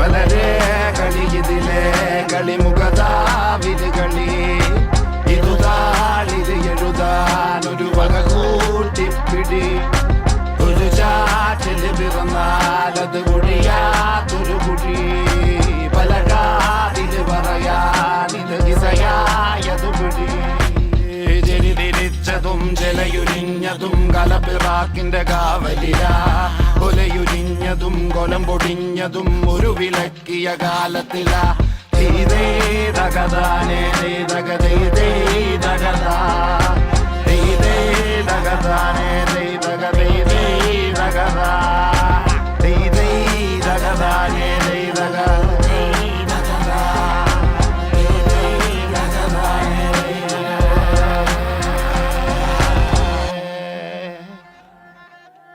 വളരെ കളി ഇതിലെ കളിമുഖതാവില് കളി ഇതുതാളിത് എഴുതാൻ ഒരു വക കൂട്ടിപ്പിടി ഒരു ചാറ്റില് പിറന്നാൽ അത് ഒഴിയാത്തൊരു കുഴി പല കാതില് പറയാൻ ഇത് ദിശയായതു പിടി തിരിച്ചതും ജലയുരിഞ്ഞതും കലപ്പിറാക്കിന്റെ കാവലില കൊലയുരിഞ്ഞതും കൊലം പൊടിഞ്ഞതും ഒരു വിലക്കിയ കാലത്തില തകതാനേ തകതേ തകതാ തകതാനേ തകത